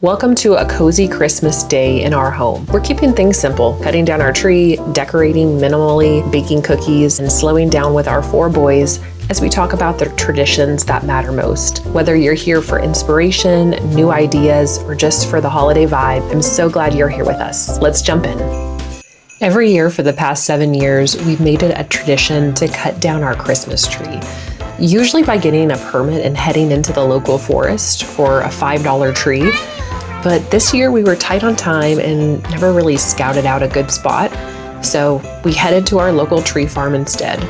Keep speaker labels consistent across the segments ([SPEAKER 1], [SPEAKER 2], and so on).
[SPEAKER 1] Welcome to a cozy Christmas day in our home. We're keeping things simple, cutting down our tree, decorating minimally, baking cookies, and slowing down with our 4 boys as we talk about the traditions that matter most. Whether you're here for inspiration, new ideas, or just for the holiday vibe, I'm so glad you're here with us. Let's jump in. Every year for the past 7 years, we've made it a tradition to cut down our Christmas tree. Usually by getting a permit and heading into the local forest for a $5 tree. But this year we were tight on time and never really scouted out a good spot, so we headed to our local tree farm instead.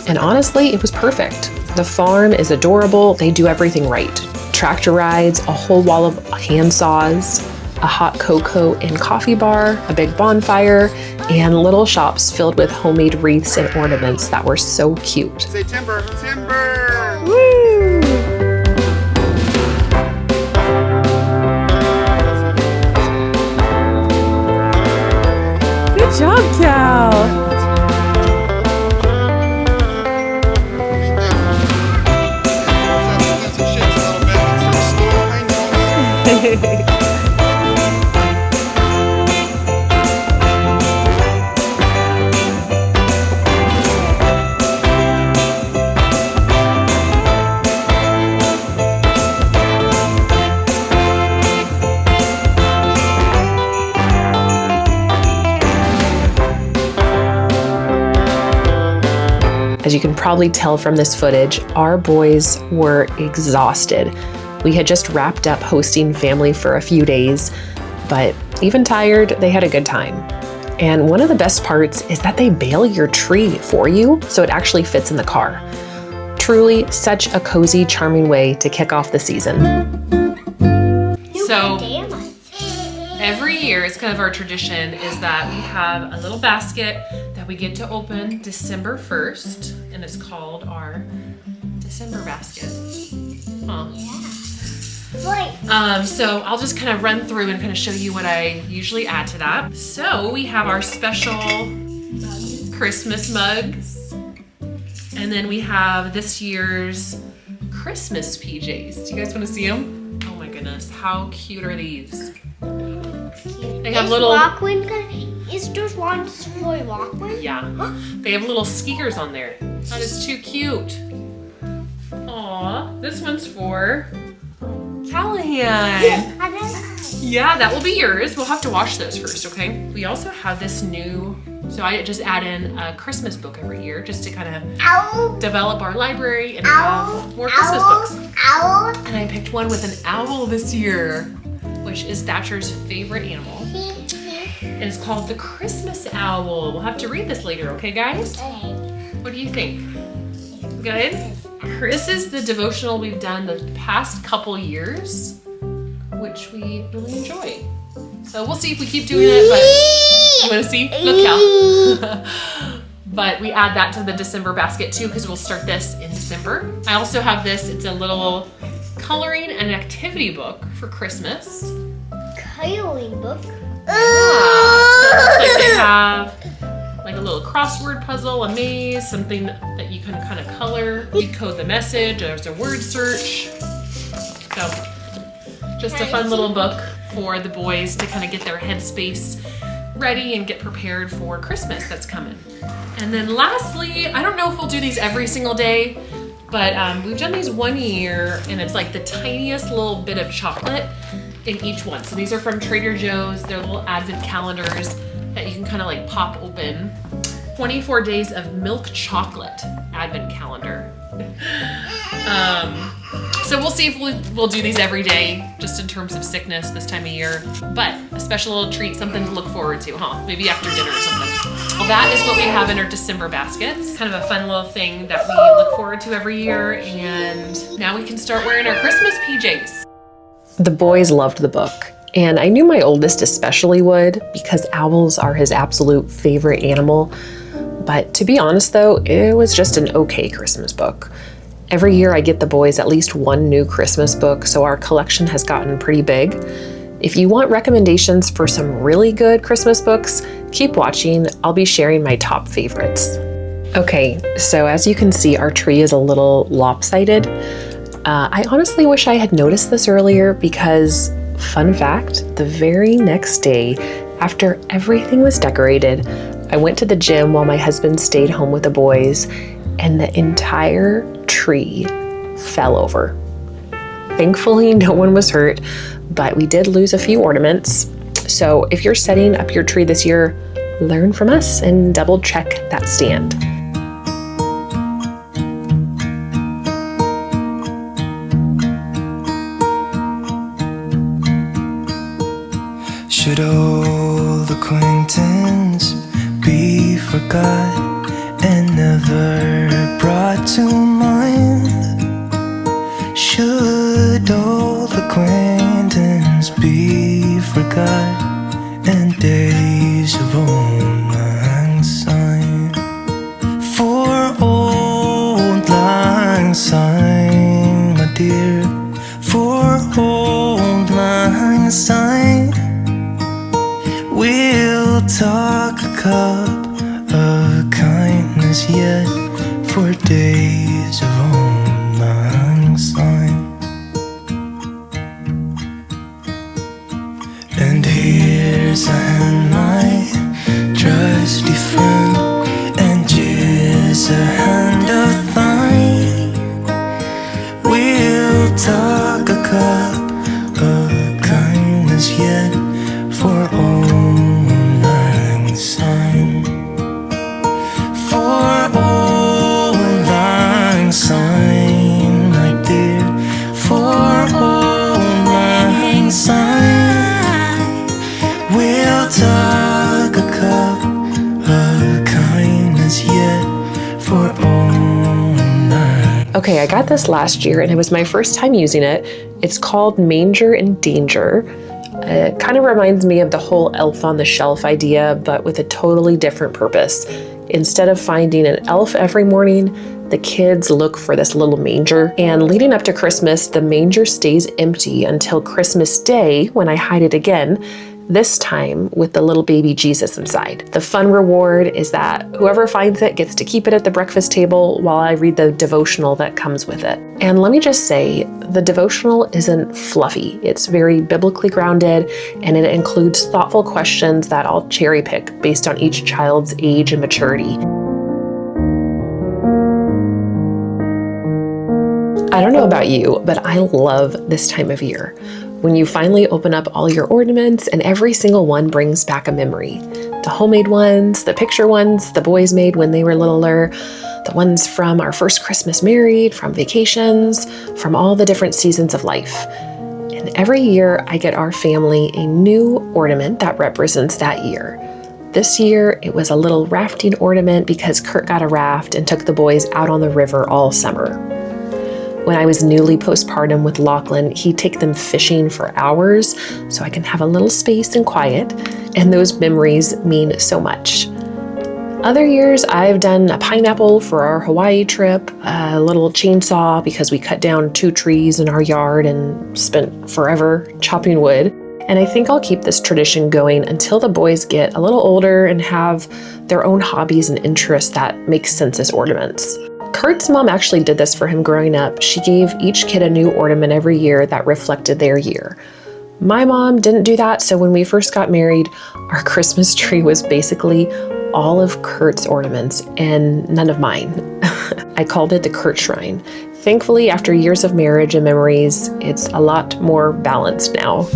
[SPEAKER 1] And honestly, it was perfect. The farm is adorable, they do everything right. Tractor rides, a whole wall of hand saws, a hot cocoa and coffee bar, a big bonfire, and little shops filled with homemade wreaths and ornaments that were so cute.
[SPEAKER 2] Say timber, timber!
[SPEAKER 1] Woo! Good job, Cal! As you can probably tell from this footage, our boys were exhausted. We had just wrapped up hosting family for a few days, but even tired, they had a good time. And one of the best parts is that they bale your tree for you, so it actually fits in the car. Truly such a cozy, charming way to kick off the season. So every year, it's kind of our tradition is that we have a little basket that we get to open December 1st, and it's called our December basket. Huh.
[SPEAKER 3] Yeah.
[SPEAKER 1] So I'll just kind of run through and kind of show you what I usually add to that. So we have our special Christmas mugs, and then we have this year's Christmas PJs. Do you guys want to see them? Oh my goodness, how cute are these? They have little.
[SPEAKER 3] Is there one for Walkman?
[SPEAKER 1] Yeah, they have little skiers on there. That is too cute. Aw, this one's for Callahan. Yeah, that will be yours. We'll have to wash those first, okay? We also have this new, so I just add in a Christmas book every year just to kind of develop our library and have more Christmas books. And I picked one with an owl this year, which is Thatcher's favorite animal. And it's called the Christmas Owl. We'll have to read this later, okay guys? What do you think? Good? This is the devotional we've done the past couple years, which we really enjoy. So we'll see if we keep doing it, but you wanna see? Look, Cal. But we add that to the December basket too, because we'll start this in December. I also have this, it's a little coloring and activity book for Christmas.
[SPEAKER 3] Coloring book?
[SPEAKER 1] Yeah. So it looks like they have like a little crossword puzzle, a maze, something that you can kind of color, decode the message, there's a word search. So just a fun little book for the boys to kind of get their headspace ready and get prepared for Christmas that's coming. And then lastly, I don't know if we'll do these every single day, but we've done these one year, and it's like the tiniest little bit of chocolate in each one. So these are from Trader Joe's. They're little advent calendars that you can kind of like pop open. 24 days of milk chocolate advent calendar. So we'll see if we'll do these every day, just in terms of sickness this time of year. But a special little treat, something to look forward to, huh? Maybe after dinner or something. Well, that is what we have in our December baskets. Kind of a fun little thing that we look forward to every year. And now we can start wearing our Christmas PJs. The boys loved the book, and I knew my oldest especially would because owls are his absolute favorite animal. But to be honest though, it was just an okay Christmas book. Every year I get the boys at least one new Christmas book, so our collection has gotten pretty big. If you want recommendations for some really good Christmas books, keep watching. I'll be sharing my top favorites. Okay, so as you can see, our tree is a little lopsided. I honestly wish I had noticed this earlier because Fun fact, the very next day, after everything was decorated, I went to the gym while my husband stayed home with the boys, and the entire tree fell over. Thankfully, no one was hurt, but we did lose a few ornaments. So if you're setting up your tree this year, learn from us and double check that stand.
[SPEAKER 4] Should old acquaintance be forgot and never brought to mind? Should old acquaintance be forgot and days of old lang syne? For old lang syne, my dear, for old lang syne, we'll talk a cup of kindness yet for days of old lang syne. And here's a hand, my trusty friend, and here's a hand of thine. We'll talk a cup of kindness yet for old lang syne. For old lang syne, my dear, for old lang syne, we'll talk a cup of kindness yet for old lang.
[SPEAKER 1] Okay, I got this last year and it was my first time using it. It's called Manger and Danger. It kind of reminds me of the whole elf on the shelf idea, but with a totally different purpose. Instead of finding an elf every morning, the kids look for this little manger. And leading up to Christmas, the manger stays empty until Christmas Day when I hide it again, this time with the little baby Jesus inside. The fun reward is that whoever finds it gets to keep it at the breakfast table while I read the devotional that comes with it. And let me just say, the devotional isn't fluffy. It's very biblically grounded, and it includes thoughtful questions that I'll cherry pick based on each child's age and maturity. I don't know about you, but I love this time of year. When you finally open up all your ornaments and every single one brings back a memory. The homemade ones, the picture ones the boys made when they were littler, the ones from our first Christmas married, from vacations, from all the different seasons of life. And every year I get our family a new ornament that represents that year. This year it was a little rafting ornament because Kurt got a raft and took the boys out on the river all summer. When I was newly postpartum with Lachlan, he'd take them fishing for hours so I can have a little space and quiet, and those memories mean so much. Other years, I've done a pineapple for our Hawaii trip, a little chainsaw because we cut down 2 trees in our yard and spent forever chopping wood. And I think I'll keep this tradition going until the boys get a little older and have their own hobbies and interests that make sense as ornaments. Kurt's mom actually did this for him growing up. She gave each kid a new ornament every year that reflected their year. My mom didn't do that, so when we first got married, our Christmas tree was basically all of Kurt's ornaments and none of mine. I called it the Kurt Shrine. Thankfully, after years of marriage and memories, it's a lot more balanced now.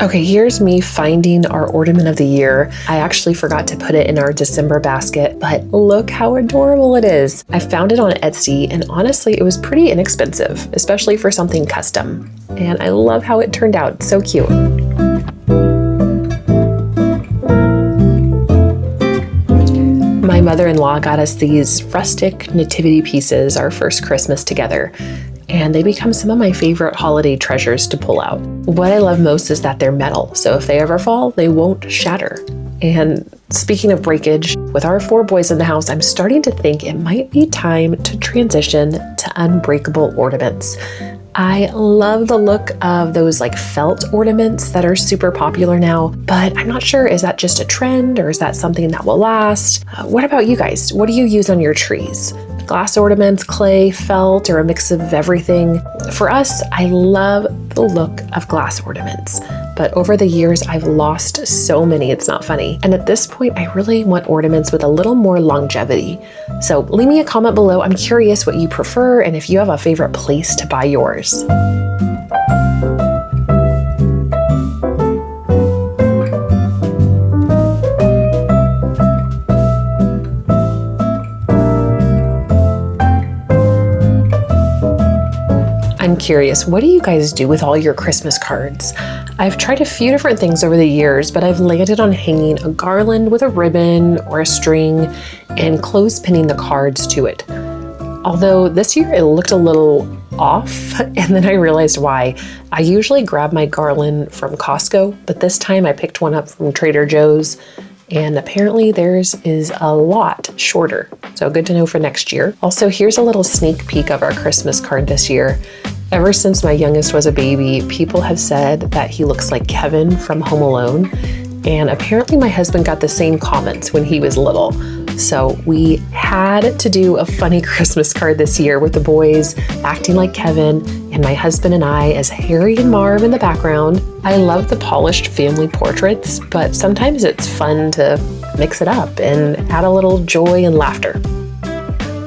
[SPEAKER 1] Okay, here's me finding our ornament of the year. I actually forgot to put it in our December basket, but look how adorable it is. I found it on Etsy, and honestly, it was pretty inexpensive, especially for something custom. And I love how it turned out. So cute. My mother-in-law got us these rustic nativity pieces our first Christmas together, and they become some of my favorite holiday treasures to pull out. What I love most is that they're metal, so if they ever fall, they won't shatter. And speaking of breakage, with our 4 boys in the house, I'm starting to think it might be time to transition to unbreakable ornaments. I love the look of those like felt ornaments that are super popular now, but I'm not sure, is that just a trend or is that something that will last? What about you guys? What do you use on your trees? Glass ornaments, clay, felt, or a mix of everything? For us, I love the look of glass ornaments, but over the years, I've lost so many, it's not funny. And at this point, I really want ornaments with a little more longevity. So leave me a comment below. I'm curious what you prefer and if you have a favorite place to buy yours. I'm curious, what do you guys do with all your Christmas cards? I've tried a few different things over the years, but I've landed on hanging a garland with a ribbon or a string and clothespinning the cards to it. Although this year it looked a little off, and then I realized why. I usually grab my garland from Costco, but this time I picked one up from Trader Joe's, and apparently theirs is a lot shorter. So good to know for next year. Also, here's a little sneak peek of our Christmas card this year. Ever since my youngest was a baby, people have said that he looks like Kevin from Home Alone. And apparently my husband got the same comments when he was little. So we had to do a funny Christmas card this year with the boys acting like Kevin and my husband and I as Harry and Marv in the background. I love the polished family portraits, but sometimes it's fun to mix it up and add a little joy and laughter.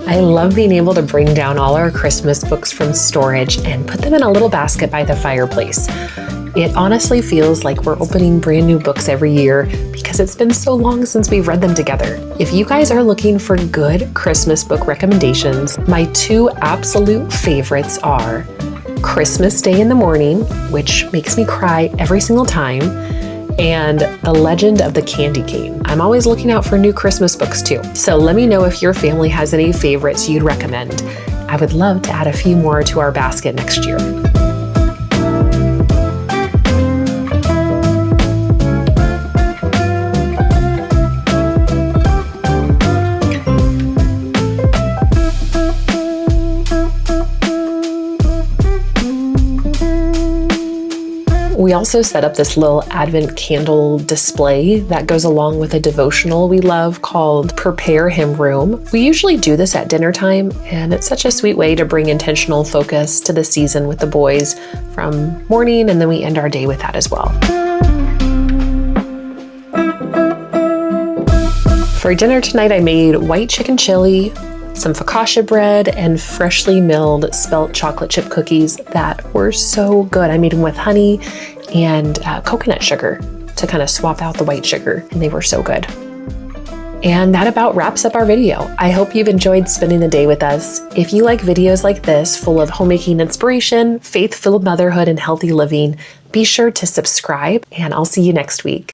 [SPEAKER 1] I love being able to bring down all our Christmas books from storage and put them in a little basket by the fireplace. It honestly feels like we're opening brand new books every year because it's been so long since we've read them together. If you guys are looking for good Christmas book recommendations, my 2 absolute favorites are Christmas Day in the Morning, which makes me cry every single time, and The Legend of the Candy Cane. I'm always looking out for new Christmas books too. So let me know if your family has any favorites you'd recommend. I would love to add a few more to our basket next year. We also set up this little Advent candle display that goes along with a devotional we love called Prepare Him Room. We usually do this at dinner time, and it's such a sweet way to bring intentional focus to the season with the boys from morning, and then we end our day with that as well. For dinner tonight, I made white chicken chili, some focaccia bread, and freshly milled spelt chocolate chip cookies that were so good. I made them with honey and coconut sugar to kind of swap out the white sugar, and they were so good. And that about wraps up our video. I hope you've enjoyed spending the day with us. If you like videos like this, full of homemaking inspiration, faith-filled motherhood, and healthy living, be sure to subscribe, and I'll see you next week.